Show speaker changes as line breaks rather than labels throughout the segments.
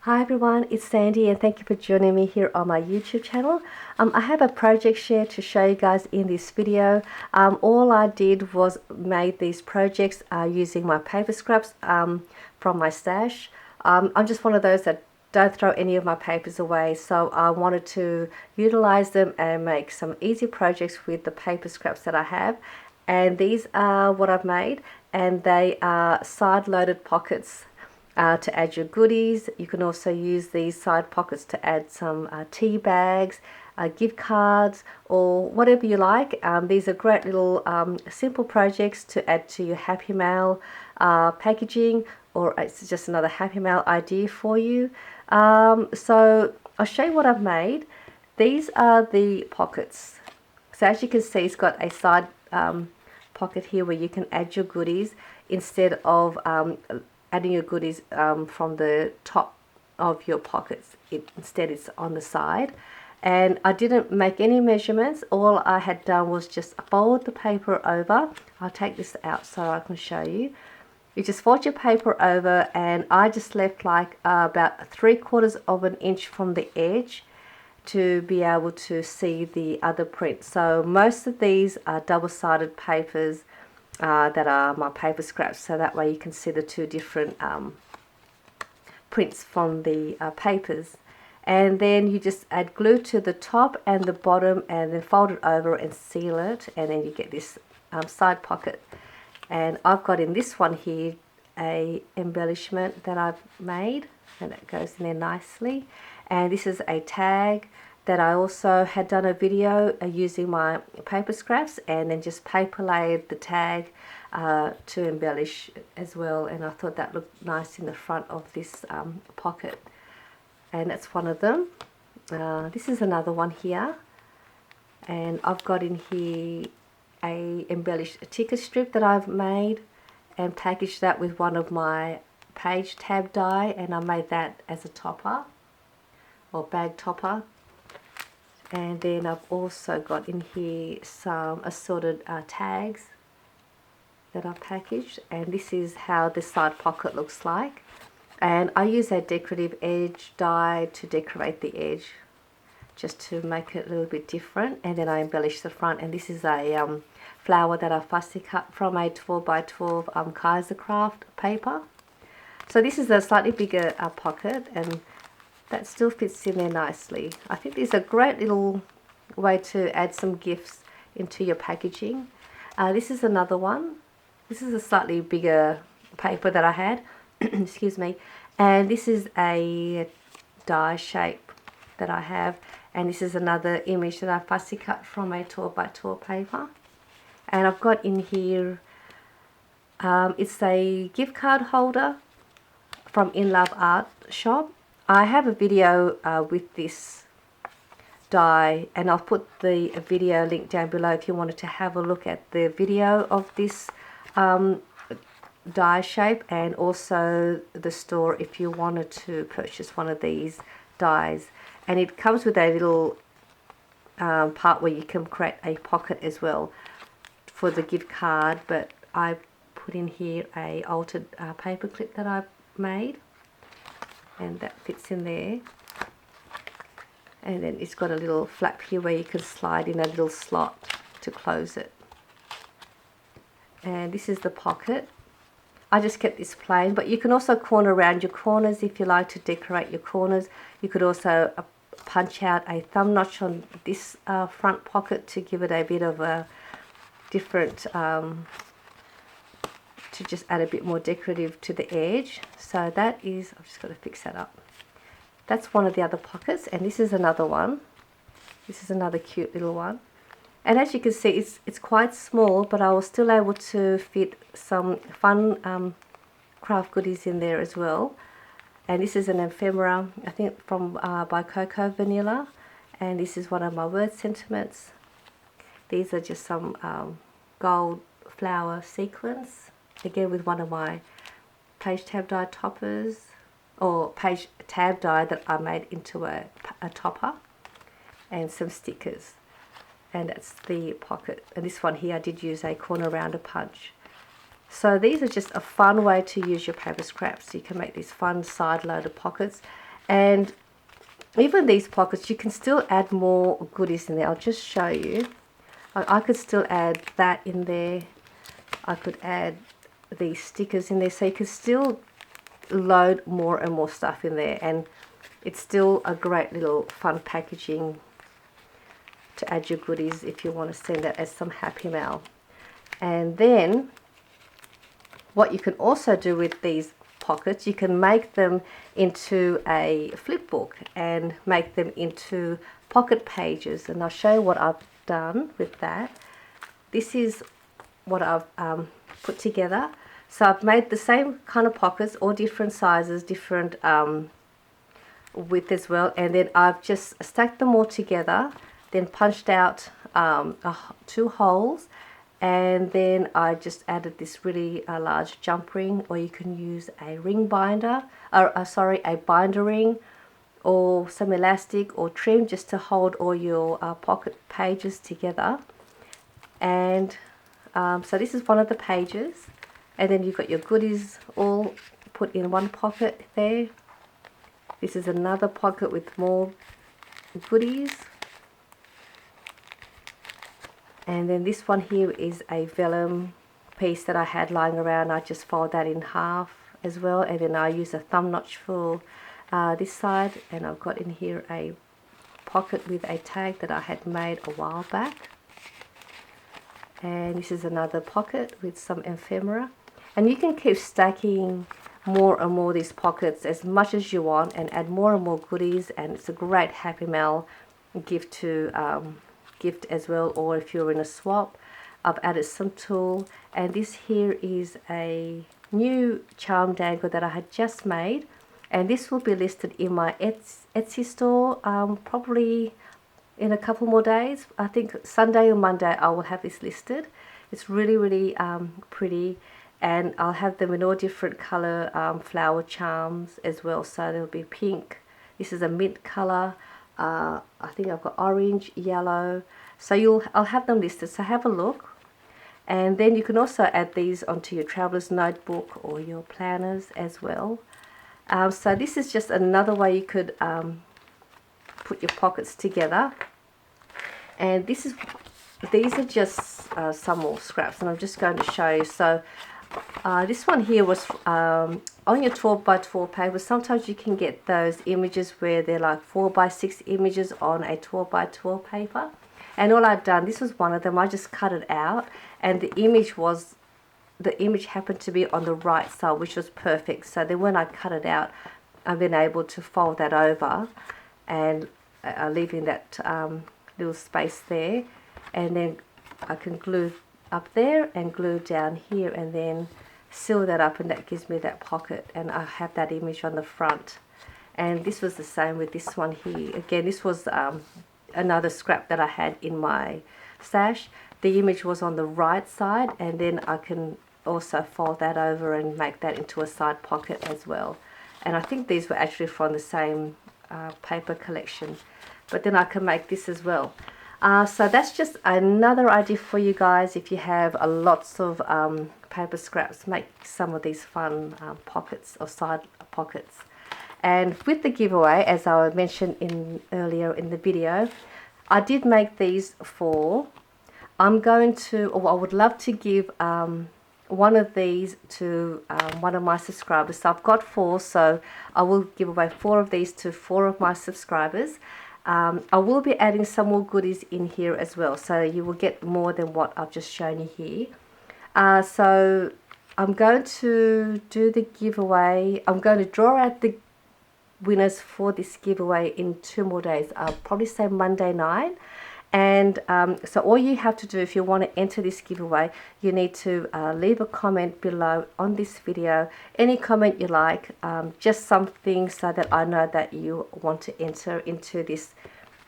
Hi everyone, it's Sandy and thank you for joining me here on my YouTube channel. I have a project share to show you guys in this video. All I did was made these projects using my paper scraps from my stash. I'm just one of those that don't throw any of my papers away, so I wanted to utilize them and make some easy projects with the paper scraps that I have. And these are what I've made, and they are side-loaded pockets to add your goodies. You can also use these side pockets to add some tea bags, gift cards, or whatever you like. These are great little simple projects to add to your Happymail packaging, or it's just another Happymail idea for you. So I'll show you what I've made. These are the pockets. So as you can see, it's got a side pocket here where you can add your goodies instead of adding your goodies from the top of your pockets. Instead it's on the side, and I didn't make any measurements. All I had done was just fold the paper over. I'll take this out so I can show you. You just fold your paper over, and I just left like about 3/4 of an inch from the edge to be able to see the other print. So most of these are double-sided papers that are my paper scraps, so that way you can see the two different prints from the papers. And then you just add glue to the top and the bottom, and then fold it over and seal it, and then you get this side pocket. And I've got in this one here a embellishment that I've made, and it goes in there nicely. And this is a tag that I also had done a video using my paper scraps, and then just paper laid the tag to embellish as well, and I thought that looked nice in the front of this pocket. And that's one of them. This is another one here, and I've got in here a embellished ticker strip that I've made and packaged that with one of my page tab die, and I made that as a topper or bag topper. And then I've also got in here some assorted tags that I've packaged, and this is how the side pocket looks like. And I use a decorative edge die to decorate the edge, just to make it a little bit different. And then I embellish the front, and this is a flower that I fussy cut from a 12x12 Kaiser craft paper. So this is a slightly bigger pocket, and that still fits in there nicely. I think these are a great little way to add some gifts into your packaging. This is another one. This is a slightly bigger paper that I had, excuse me, and this is a die shape that I have, and this is another image that I fussy cut from a 12x12 paper. And I've got in here, it's a gift card holder from In Love Art Shop. I have a video with this die, and I'll put the video link down below if you wanted to have a look at the video of this die shape, and also the store if you wanted to purchase one of these dies. And it comes with a little part where you can create a pocket as well for the gift card, but I put in here a altered paper clip that I've made, and that fits in there. And then it's got a little flap here where you can slide in a little slot to close it. And this is the pocket. I just kept this plain, but you can also corner around your corners if you like to decorate your corners. You could also punch out a thumb notch on this front pocket to give it a bit of a different, to just add a bit more decorative to the edge. So that is, I've just got to fix that up. That's one of the other pockets, and this is another one. This is another cute little one. And as you can see, it's quite small, but I was still able to fit some fun craft goodies in there as well. And this is an ephemera, I think from by Coco Vanilla, and this is one of my word sentiments. These are just some gold flower sequins, again with one of my page tab die toppers, or page tab die that I made into a topper, and some stickers. And that's the pocket. And this one here I did use a corner rounder punch. So these are just a fun way to use your paper scraps. You can make these fun side-loaded pockets. And even these pockets, you can still add more goodies in there. I'll just show you. I could still add that in there. I could add these stickers in there, so you can still load more and more stuff in there, and it's still a great little fun packaging to add your goodies if you want to send it as some happy mail. And then what you can also do with these pockets, you can make them into a flip book and make them into pocket pages, and I'll show you what I've done with that. This is what I've put together. So I've made the same kind of pockets, all different sizes, different width as well, and then I've just stacked them all together, then punched out 2 holes, and then I just added this really large jump ring, or you can use a ring binder, or a binder ring, or some elastic or trim just to hold all your pocket pages together. And so this is one of the pages, and then you've got your goodies all put in one pocket there. This is another pocket with more goodies. And then this one here is a vellum piece that I had lying around. I just fold that in half as well, and then I use a thumb notch for this side, and I've got in here a pocket with a tag that I had made a while back. And this is another pocket with some ephemera, and you can keep stacking more and more these pockets as much as you want and add more and more goodies, and it's a great happy mail gift to gift as well, or if you're in a swap. I've added some tulle, and this here is a new charm dangle that I had just made, and this will be listed in my Etsy store probably in a couple more days. I think Sunday or Monday I will have this listed. It's really pretty, and I'll have them in all different color flower charms as well. So there'll be pink, this is a mint color, I think I've got orange, yellow, so I'll have them listed, so have a look. And then you can also add these onto your traveler's notebook or your planners as well. So this is just another way you could put your pockets together. And these are just some more scraps, and I'm just going to show you. So this one here was on your 12 by 12 paper. Sometimes you can get those images where they're like 4 by 6 images on a 12 by 12 paper, and all I've done, this was one of them, I just cut it out, and the image happened to be on the right side, which was perfect. So then when I cut it out, I've been able to fold that over and leaving that little space there, and then I can glue up there and glue down here, and then seal that up, and that gives me that pocket, and I have that image on the front. And this was the same with this one here. Again, this was another scrap that I had in my stash. The image was on the right side, and then I can also fold that over and make that into a side pocket as well. And I think these were actually from the same paper collection, but then I can make this as well. So that's just another idea for you guys. If you have lots of paper scraps, make some of these fun pockets or side pockets. And with the giveaway, as I mentioned earlier in the video, I did make these 4. I'm going to, or I would love to give one of these to one of my subscribers. So I've got 4, so I will give away 4 of these to 4 of my subscribers. I will be adding some more goodies in here as well, so you will get more than what I've just shown you here. So I'm going to do the giveaway. I'm going to draw out the winners for this giveaway in 2 more days. I'll probably say Monday night. And so all you have to do if you want to enter this giveaway, you need to leave a comment below on this video, any comment you like, just something so that I know that you want to enter into this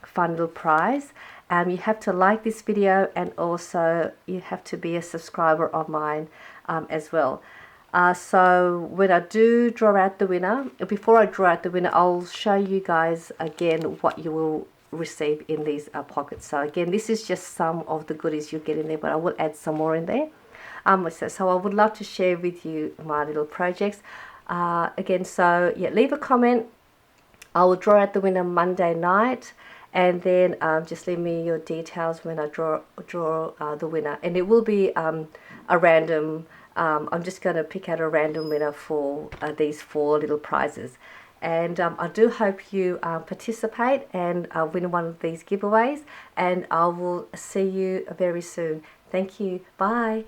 fun little prize. You have to like this video, and also you have to be a subscriber of mine as well. So when I do draw out the winner, before I draw out the winner, I'll show you guys again what you will receive in these pockets. So again, this is just some of the goodies you get in there, but I will add some more in there. So I would love to share with you my little projects again. So yeah, leave a comment I will draw out the winner Monday night, and then just leave me your details when I draw the winner, and it will be a random. I'm just going to pick out a random winner for these 4 little prizes, and I do hope you participate and win one of these giveaways, and I will see you very soon. Thank you. Bye.